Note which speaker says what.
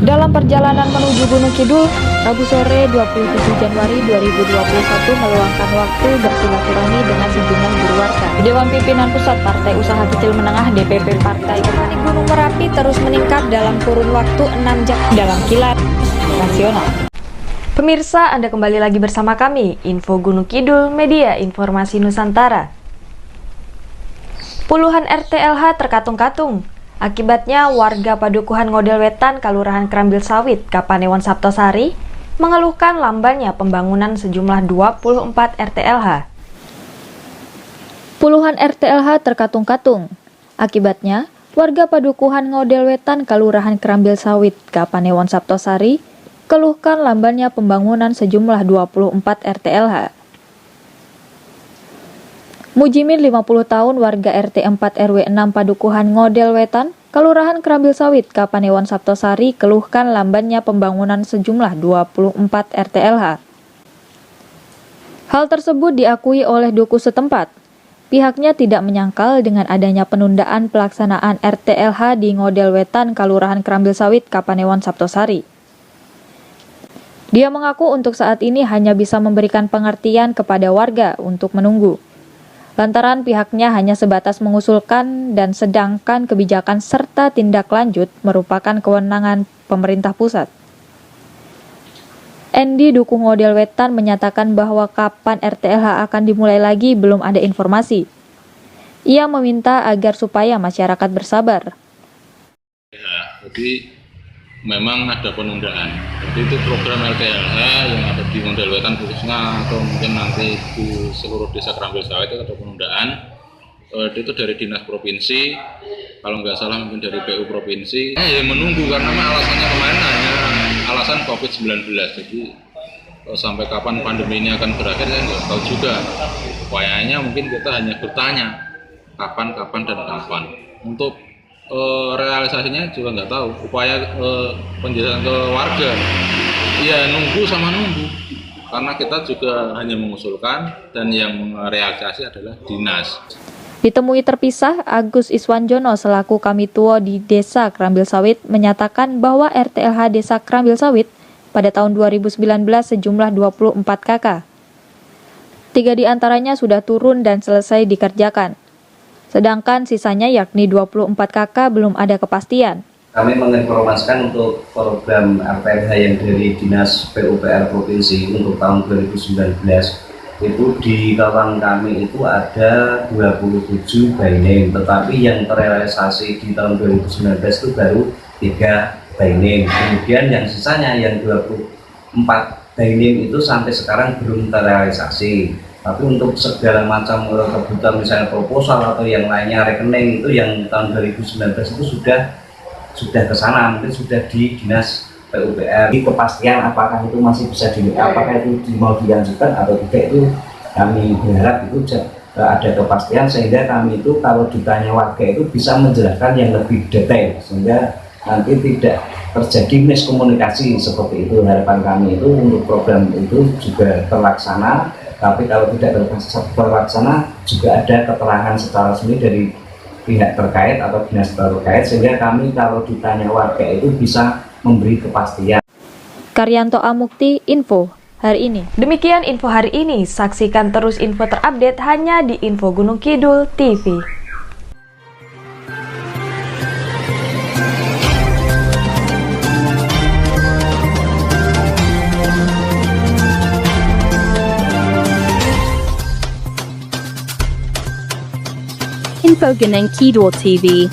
Speaker 1: Dalam perjalanan menuju Gunung Kidul, Rabu sore 27 Januari 2021 meluangkan waktu bersilaturahmi dengan sejumlah guru warga. Dewan Pimpinan Pusat Partai Usaha Kecil Menengah DPP Partai Petani Gunung Merapi terus meningkat dalam kurun waktu 6 jam dalam kilat nasional. Pemirsa, Anda kembali lagi bersama kami, Info Gunung Kidul, Media Informasi Nusantara. Puluhan RTLH terkatung-katung. Akibatnya, warga Padukuhan Ngodel Wetan, Kalurahan Krambil Sawit, Kapanewon Saptosari, mengeluhkan lambannya pembangunan sejumlah 24 RTLH. Puluhan RTLH terkatung-katung. Akibatnya, warga Padukuhan Ngodel Wetan, Kalurahan Krambil Sawit, Kapanewon Saptosari, keluhkan lambannya pembangunan sejumlah 24 RTLH. Mujimin 50 tahun warga RT 4 RW 6 Padukuhan Ngodel Wetan, Kelurahan Krambil Sawit, Kapanewon Saptosari keluhkan lambannya pembangunan sejumlah 24 RTLH. Hal tersebut diakui oleh duku setempat. Pihaknya tidak menyangkal dengan adanya penundaan pelaksanaan RTLH di Ngodel Wetan, Kelurahan Krambil Sawit, Kapanewon Saptosari. Dia mengaku untuk saat ini hanya bisa memberikan pengertian kepada warga untuk menunggu. Lantaran pihaknya hanya sebatas mengusulkan dan sedangkan kebijakan serta tindak lanjut merupakan kewenangan pemerintah pusat. Endi Duku Ngodel Wetan menyatakan bahwa kapan RTLH akan dimulai lagi belum ada informasi. Ia meminta agar supaya masyarakat bersabar.
Speaker 2: Ya, jadi memang ada penundaan. Jadi itu program RTLH yang ada di Ngodel Wetan khususnya atau mungkin nanti di seluruh desa Krambil Sawit itu ada penundaan. Itu dari dinas provinsi, kalau nggak salah mungkin dari PU provinsi. Ya menunggu karena alasannya kemarin hanya alasan COVID-19. Jadi sampai kapan pandemi ini akan berakhir saya nggak tahu juga. Upayanya mungkin kita hanya bertanya kapan dan kapan. Untuk realisasinya juga nggak tahu. Upaya penjelasan ke warga, ya nunggu sama nunggu, karena kita juga hanya mengusulkan dan yang realisasi adalah dinas.
Speaker 1: Ditemui terpisah, Agus Iswanjono selaku Kamituo di Desa Krambil Sawit menyatakan bahwa RTLH Desa Krambil Sawit pada tahun 2019 sejumlah 24 KK. 3 diantaranya sudah turun dan selesai dikerjakan. Sedangkan sisanya yakni 24 KK belum ada kepastian.
Speaker 3: Kami menginformasikan untuk program RTLH yang dari Dinas PUPR Provinsi untuk tahun 2019 itu di kawasan kami itu ada 27 by name, tetapi yang terrealisasi di tahun 2019 itu baru 3 by name. Kemudian yang sisanya yang 24 by name itu sampai sekarang belum terrealisasi. Tapi untuk segala macam kebutuhan misalnya proposal atau yang lainnya rekening itu yang tahun 2019 itu sudah ke sana, mungkin sudah di Dinas PUPR. Kepastian apakah itu masih bisa apakah itu mau dilanjutkan atau tidak, itu kami berharap itu ada kepastian sehingga kami itu kalau ditanya warga itu bisa menjelaskan yang lebih detail sehingga nanti tidak terjadi miskomunikasi seperti itu. Harapan kami itu untuk program itu juga terlaksana, tapi kalau tidak terlaksana juga ada keterangan secara resmi dari pihak terkait atau dinas terkait sehingga kami kalau ditanya warga itu bisa memberi kepastian.
Speaker 1: Karyanto Amukti, Info hari ini. Demikian info hari ini. Saksikan terus info terupdate hanya di Info Gunung Kidul TV.
Speaker 4: Info Gunung Kidul TV.